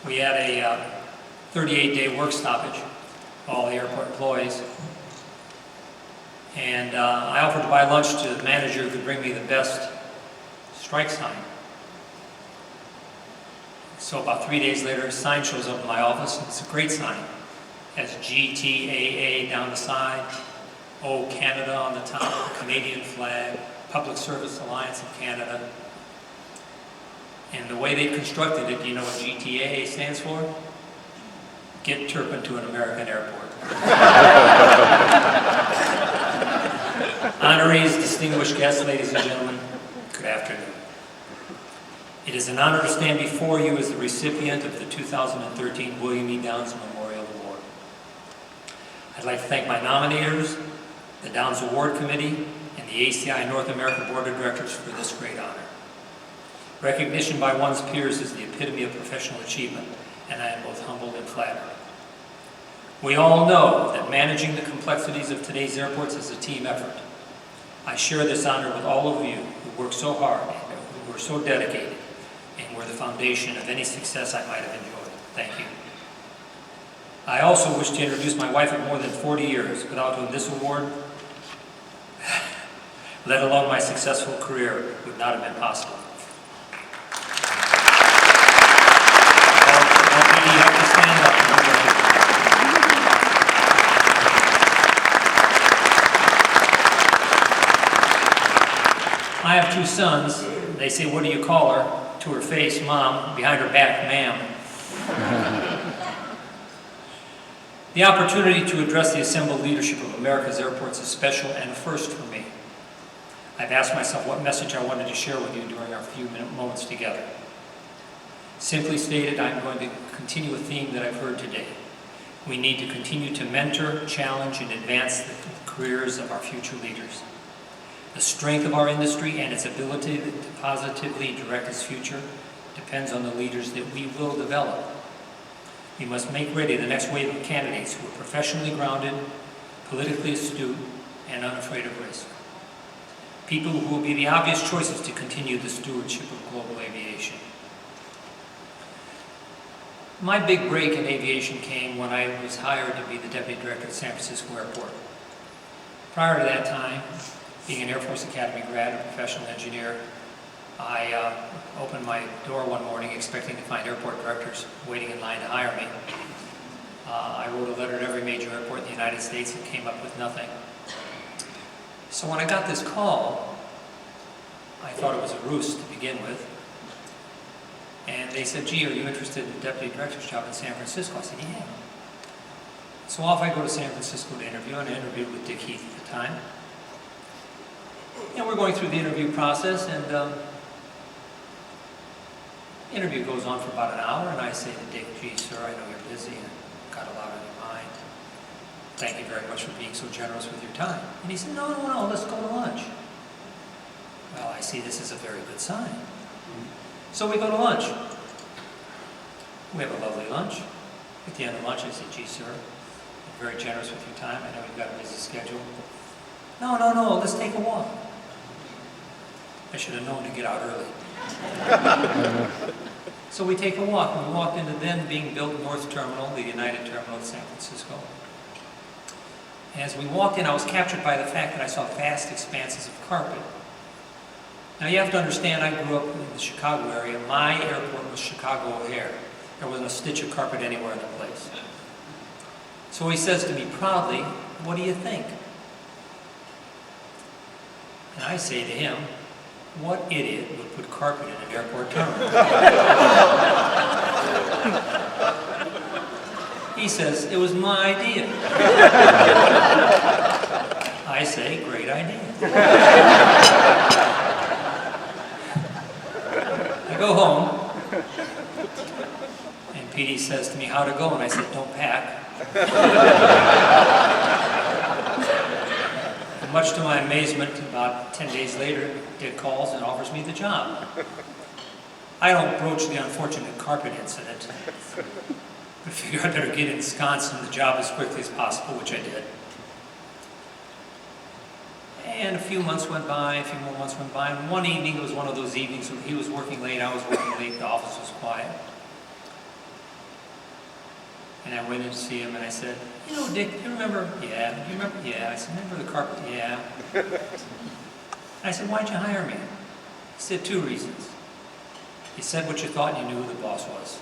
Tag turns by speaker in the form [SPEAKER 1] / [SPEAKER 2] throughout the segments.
[SPEAKER 1] We had a 38-day work stoppage, all the airport employees. And I offered to buy lunch to the manager who could bring me the best strike sign. So about 3 days later, a sign shows up in my office. It's a great sign. It has GTAA down the side, O Canada on the top, Canadian flag, Public Service Alliance of Canada. And the way they constructed it, do you know what GTAA stands for? Get Turpen to an American airport. Honorees, distinguished guests, ladies and gentlemen, good afternoon. It is an honor to stand before you as the recipient of the 2013 William E. Downs Memorial Award. I'd like to thank my nominators, the Downs Award Committee, and the ACI North America Board of Directors for this great honor. Recognition by one's peers is the epitome of professional achievement, and I am both humbled and flattered. We all know that managing the complexities of today's airports is a team effort. I share this honor with all of you who work so hard and who are so dedicated and were the foundation of any success I might have enjoyed. Thank you. I also wish to introduce my wife of more than 40 years. Without whom this award, let alone my successful career, would not have been possible. You have to stand up. I have two sons. They say, "What do you call her?" To her face, "Mom." Behind her back, "Ma'am." The opportunity to address the assembled leadership of America's airports is special and a first for me. I've asked myself what message I wanted to share with you during our few moments together. Simply stated, I'm going to continue a theme that I've heard today. We need to continue to mentor, challenge, and advance the careers of our future leaders. The strength of our industry and its ability to positively direct its future depends on the leaders that we will develop. We must make ready the next wave of candidates who are professionally grounded, politically astute, and unafraid of risk. People who will be the obvious choices to continue the stewardship of global aviation. My big break in aviation came when I was hired to be the Deputy Director at San Francisco Airport. Prior to that time, being an Air Force Academy grad and professional engineer, I opened my door one morning expecting to find airport directors waiting in line to hire me. I wrote a letter to every major airport in the United States and came up with nothing. So when I got this call, I thought it was a ruse to begin with. And they said, "Gee, are you interested in the Deputy Director's job in San Francisco?" I said, "Yeah." So off I go to San Francisco to interview, and I interviewed with Dick Heath at the time. And we're going through the interview process, and the interview goes on for about an hour, and I say to Dick, "Gee, sir, I know you're busy and got a lot on your mind. Thank you very much for being so generous with your time." And he said, No, let's go to lunch." Well, I see this is a very good sign. So we go to lunch. We have a lovely lunch. At the end of lunch, I said, "Gee, sir, you're very generous with your time. I know you've got a busy schedule." No, let's take a walk." I should have known to get out early. So we take a walk, and we walked into then being built North Terminal, the United Terminal of San Francisco. As we walked in, I was captured by the fact that I saw vast expanses of carpet. Now you have to understand, I grew up in the Chicago area. My airport was Chicago O'Hare. There wasn't a stitch of carpet anywhere in the place. So he says to me proudly, "What do you think?" And I say to him, "What idiot would put carpet in an airport terminal?" He says, "It was my idea." I say, "Great idea." I go home, and PD says to me, "How'd it go?" And I said, "Don't pack." And much to my amazement, about 10 days later, Dick calls and offers me the job. I don't broach the unfortunate carpet incident. I figured I'd better get ensconced in the job as quickly as possible, which I did. And a few months went by, a few more months went by, and one evening, it was one of those evenings when he was working late, I was working late, the office was quiet. And I went in to see him, and I said, you know, Dick, do you remember? Yeah. Do you remember? Yeah. I said, remember the carpet? Yeah. I said, why'd you hire me? He said, 2 reasons. You said what you thought, and you knew who the boss was.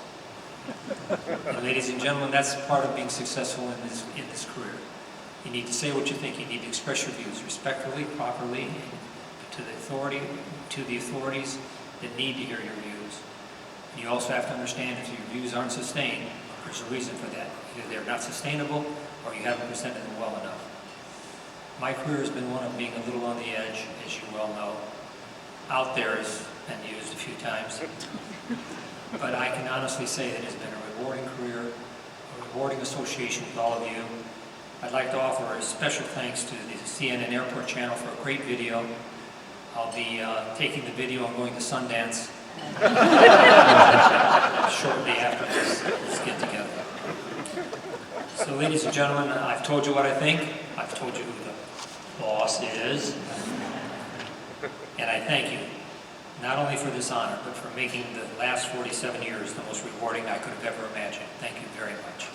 [SPEAKER 1] And ladies and gentlemen, that's part of being successful in this career. You need to say what you think. You need to express your views respectfully, properly, and to the authorities that need to hear your views. And you also have to understand if your views aren't sustained, there's a reason for that. Either they're not sustainable, or you haven't presented them well enough. My career has been one of being a little on the edge, as you well know. Out there has been used a few times. But I can honestly say that it's been a rewarding career, a rewarding association with all of you. I'd like to offer a special thanks to the ACI-NA Airport channel for a great video. I'll be taking the video and going to Sundance shortly after this get together. So ladies and gentlemen, I've told you what I think. I've told you who the boss is. And I thank you, not only for this honor, but for making the last 47 years the most rewarding I could have ever imagined. Thank you very much.